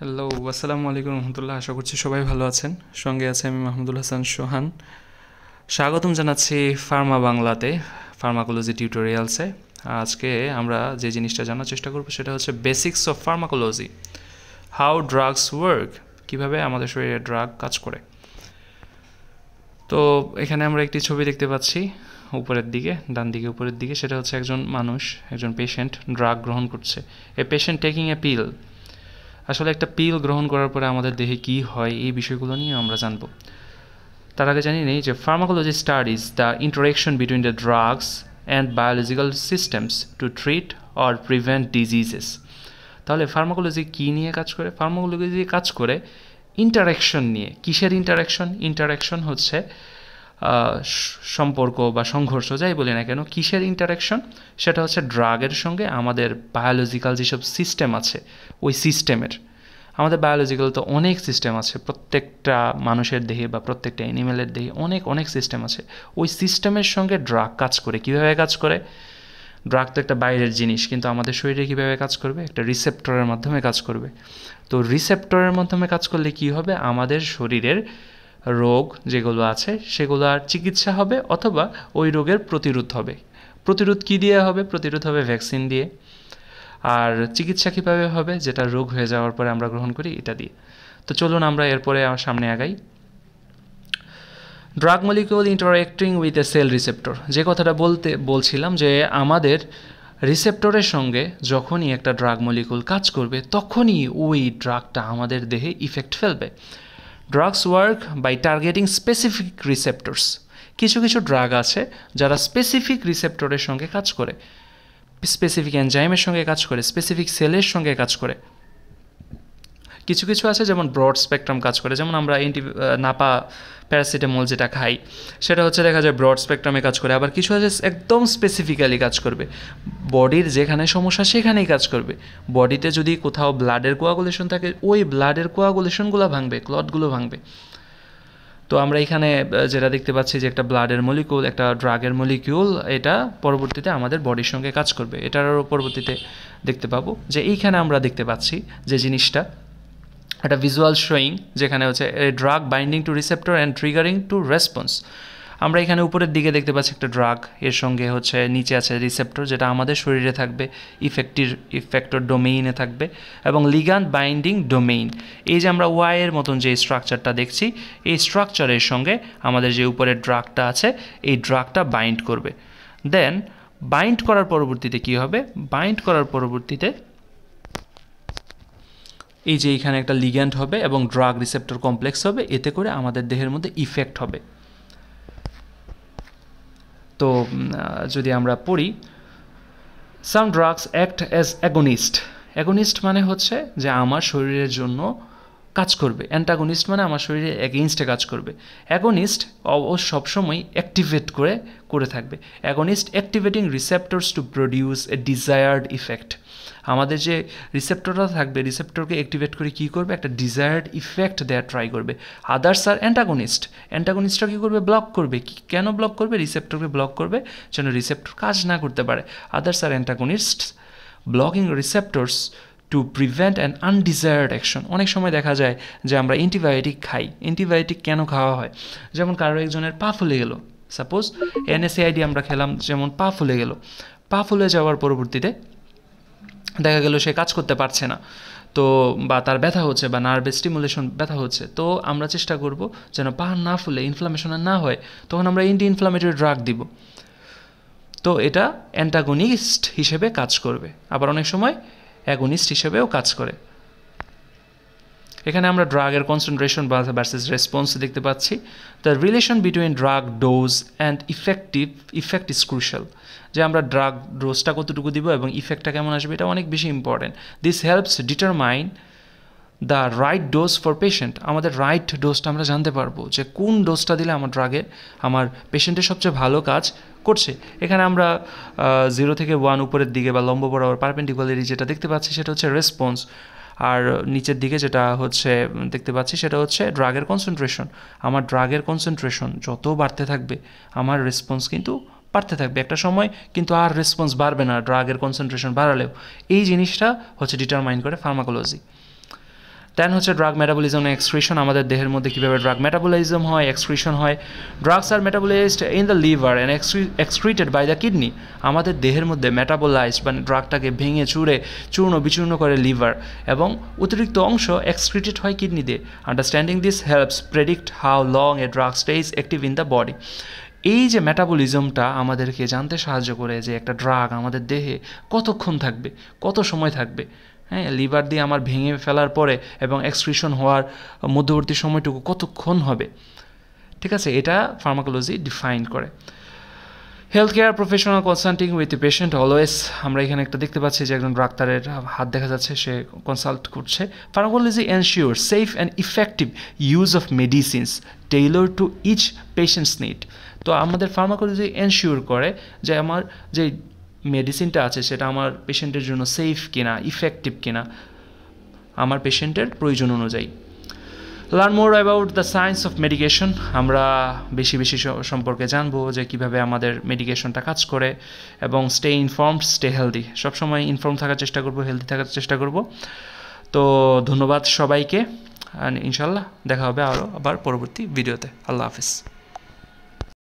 Hello, আসসালামু আলাইকুম রহমতুল্লাহ। আশা করছি সবাই ভালো আছেন। সঙ্গে আছে আমি মাহমুদুল হাসান সোহান। স্বাগতম জানাচ্ছি ফার্মা বাংলাতে, ফার্মাকোলজি টিউটোরিয়ালসে। আজকে আমরা যে জিনিসটা জানার চেষ্টা করব সেটা হচ্ছে basics of pharmacology, how drugs work, কীভাবে আমাদের শরীরে ড্রাগ কাজ করে। তো এখানে আমরা একটি ছবি দেখতে পাচ্ছি উপরের দিকে, ডান দিকে উপরের দিকে। সেটা হচ্ছে একজন মানুষ, একজন পেশেন্ট ড্রাগ গ্রহণ করছে। এ পেশেন্ট টেকিং এ পিল। আসলে একটা পিল গ্রহণ করার পরে আমাদের দেহে কী হয় এই বিষয়গুলো নিয়ে আমরা জানব। তার আগে জানি নেই যে pharmacology studies the interaction between the drugs and biological systems to treat or prevent diseases. তাহলে ফার্মাকোলজি কী নিয়ে কাজ করে? ফার্মাকোলজি কাজ করে ইন্টারাকশন নিয়ে। কিসের ইন্টারাকশন? ইন্টারাকশন হচ্ছে সম্পর্ক বা সংঘর্ষ, যাই বলি না কেন। কিসের ইন্টারাকশন? সেটা হচ্ছে ড্রাগের সঙ্গে আমাদের বায়োলজিক্যাল যেসব সিস্টেম আছে ওই সিস্টেমের। আমাদের বায়োলজিক্যাল তো অনেক সিস্টেম আছে, প্রত্যেকটা মানুষের দেহে বা প্রত্যেকটা অ্যানিমেলের দেহে অনেক অনেক সিস্টেম আছে। ওই সিস্টেমের সঙ্গে ড্রাগ কাজ করে। কীভাবে কাজ করে? ড্রাগ তো একটা বাইরের জিনিস, কিন্তু আমাদের শরীরে কীভাবে কাজ করবে? একটা রিসেপ্টরের মাধ্যমে কাজ করবে। তো রিসেপ্টরের মাধ্যমে কাজ করলে কী হবে? আমাদের শরীরের রোগ যেগুলো আছে সেগুলোর চিকিৎসা হবে, অথবা ওই রোগের প্রতিরোধ হবে। প্রতিরোধ কী দিয়ে হবে? প্রতিরোধ হবে ভ্যাকসিন দিয়ে। আর চিকিৎসা কীভাবে হবে? যেটা রোগ হয়ে যাওয়ার পরে আমরা গ্রহণ করি এটা দিয়ে। তো চলুন আমরা এরপরে সামনে আগাই। Drug molecule interacting with a cell receptor, যে কথাটা বলছিলাম যে আমাদের রিসেপ্টরের সঙ্গে যখনই একটা ড্রাগ মলিকিউল কাজ করবে তখনই ওই ড্রাগটা আমাদের দেহে ইফেক্ট ফেলবে। Drugs work by targeting specific receptors. কিছু কিছু ড্রাগ আছে যারা স্পেসিফিক রিসেপ্টরের সঙ্গে কাজ করে, স্পেসিফিক এনজাইমের সঙ্গে কাজ করে, স্পেসিফিক সেলের সঙ্গে কাজ করে। কিছু কিছু আছে যেমন ব্রড স্পেকট্রাম কাজ করে, যেমন আমরা নাপা প্যারাসিটামল যেটা খাই সেটা হচ্ছে দেখা যায় ব্রড স্পেকট্রামে কাজ করে। আবার কিছু আছে একদম স্পেসিফিক্যালি কাজ করবে, বডির যেখানে সমস্যা সেখানেই কাজ করবে। বডিতে যদি কোথাও ব্লাডের কোয়াগুলেশন থাকে ওই ব্লাডের কোয়াগুলেশনগুলো ভাঙবে, ক্লটগুলো ভাঙবে। তো আমরা এখানে যেটা দেখতে পাচ্ছি যে একটা ব্লাডের মলিকিউল, একটা ড্রাগের মলিকিউল, এটা পরবর্তীতে আমাদের বডির সঙ্গে কাজ করবে। এটারও পরবর্তীতে দেখতে পাবো যে এইখানে আমরা দেখতে পাচ্ছি যে জিনিসটা একটা ভিজুয়াল শোয়িং, যেখানে হচ্ছে drug binding to receptor and triggering to response. আমরা এখানে উপরের দিকে দেখতে পাচ্ছি একটা ড্রাগ, এর সঙ্গে হচ্ছে নিচে আছে রিসেপ্টর, যেটা আমাদের শরীরে থাকবে, ইফেক্টর ডোমেইনে থাকবে, এবং লিগ্যান্ড বাইন্ডিং ডোমেইন। এই যে আমরা ওয়াইয়ের মতন যে স্ট্রাকচারটা দেখছি, এই স্ট্রাকচারের সঙ্গে আমাদের যে উপরের ড্রাগটা আছে এই ড্রাগটা বাইন্ড করবে। দেন বাইন্ড করার পরবর্তীতে কী হবে? বাইন্ড করার পরবর্তীতে এই যে এইখানে একটা লিগ্যান্ড হবে এবং ড্রাগ রিসেপ্টর কমপ্লেক্স হবে, এতে করে আমাদের দেহের মধ্যে ইফেক্ট হবে। তো যদি আমরা পড়ি, some drugs act as agonist. Agonist মানে হচ্ছে যে আমার শরীরের জন্য কাজ করবে, অ্যান্টাগনিস্ট মানে আমার শরীরে এগেইনস্টে কাজ করবে। অ্যাগোনিস্ট সবসময় অ্যাক্টিভেট করে থাকবে। Agonist activating receptors to produce a desired effect. আমাদের যে রিসেপ্টরটা থাকবে, রিসেপ্টরকে অ্যাক্টিভেট করে কী করবে? একটা ডিজায়ার্ড ইফেক্ট দেওয়ার ট্রাই করবে। আদার্স আর অ্যান্টাগনিস্ট। অ্যান্টাগনিস্টটা কী করবে? ব্লক করবে। কেন ব্লক করবে? রিসেপ্টরকে ব্লক করবে যেন রিসেপ্টর কাজ না করতে পারে। আদার্স আর antagonist blocking receptors to prevent an undesired action. অনেক সময় দেখা যায় যে আমরা অ্যান্টিবায়োটিক খাই। অ্যান্টিবায়োটিক কেন খাওয়া হয়? যেমন কারো একজনের পা ফুলে গেল, সাপোজ NSAID আমরা খেলাম, যেমন পা ফুলে গেল। পা ফুলে যাওয়ার পরবর্তীতে দেখা গেল সে কাজ করতে পারছে না, তো বা তার ব্যথা হচ্ছে বা নার্ভ স্টিমুলেশন ব্যথা হচ্ছে, তো আমরা চেষ্টা করব যেন পা না ফুলে, ইনফ্লামেশন না হয়, তখন আমরা অ্যান্টি ইনফ্লামেটরি ড্রাগ দিব। তো এটা অ্যান্টাগনিস্ট হিসেবে কাজ করবে, আবার অনেক সময় অ্যাগনিস্ট হিসেবেও কাজ করে। এখানে আমরা ড্রাগের কনসেন্ট্রেশন ভার্সেস রেসপন্স দেখতে পাচ্ছি। The relation between drug dose and effect is crucial. যে আমরা ড্রাগ ডোজটা কতটুকু দিব এবং ইফেক্টটা কেমন আসবে, এটা অনেক বেশি important. This helps determine the right dose for patient. আমাদের রাইট ডোজটা আমরা জানতে পারবো যে কোন ডোজটা দিলে আমার পেশেন্টের সবচেয়ে ভালো কাজ করছে। এখানে আমরা 0 থেকে 1 উপরের দিকে বা লম্ব বরাবর পারপেন্ডিকুলারি যেটা দেখতে পাচ্ছি সেটা হচ্ছে রেসপন্স, আর নিচের দিকে যেটা হচ্ছে দেখতে পাচ্ছি সেটা হচ্ছে ড্রাগের কনসেন্ট্রেশন। আমার ড্রাগের কনসেন্ট্রেশন যত বাড়তে থাকবে আমার রেসপন্স কিন্তু বাড়তে থাকবে। একটা সময় কিন্তু আর রেসপন্স বাড়বে না ড্রাগের কনসেন্ট্রেশন বাড়ালেও। এই জিনিসটা হচ্ছে ডিটারমাইন করে ফার্মাকোলজি। দেন হচ্ছে ড্রাগ মেটাবলিজম এক্সক্রিশন, আমাদের দেহের মধ্যে কীভাবে ড্রাগ মেটাবলিজম হয়, এক্সক্রিশন হয়। Drugs are metabolised in the liver and excreted by the kidney, আমাদের দেহের মধ্যে মেটাবলাইজড মানে ড্রাগটাকে ভেঙে চূর্ণ বিচূর্ণ করে লিভার, এবং অতিরিক্ত অংশ এক্সক্রিটেড হয় কিডনি দিয়ে। Understanding this helps predict how long a drug stage active in the body. এই যে মেটাবলিজমটা আমাদেরকে জানতে সাহায্য করে যে একটা ড্রাগ আমাদের দেহে কতক্ষণ থাকবে, কত সময় থাকবে। হ্যাঁ, লিভার দিয়ে আমার ভেঙে ফেলার পরে এবং এক্সক্রিশন হওয়ার মধ্যবর্তী সময়টুকু কতক্ষণ হবে, ঠিক আছে, এটা ফার্মাকোলজি ডিফাইন করে। Health care professional consulting with a patient always, আমরা এখানে একটা দেখতে পাচ্ছি যে একজন ডাক্তারের হাত দেখা যাচ্ছে, সে কনসাল্ট করছে। Pharmacology ensure safe and effective use of medicines tailor to each patient's need. তো আমাদের ফার্মাকোলজি এনশিওর করে যে আমার যে মেডিসিনটা আছে সেটা আমার পেশেন্টের জন্য সেফ কিনা, ইফেক্টিভ কিনা, আমার পেশেন্টের প্রয়োজন অনুযায়ী। Learn more about the science of medication, আমরা বেশি সম্পর্কে জানবো যে কীভাবে আমাদের মেডিকেশনটা কাজ করে, এবং স্টে ইনফর্মড, স্টে হেলদি, সবসময় ইনফর্ম থাকার চেষ্টা করব, হেলদি থাকার চেষ্টা করব। তো ধন্যবাদ সবাইকে, ইনশাল্লাহ দেখা হবে আবার পরবর্তী ভিডিওতে। আল্লাহ হাফিজ।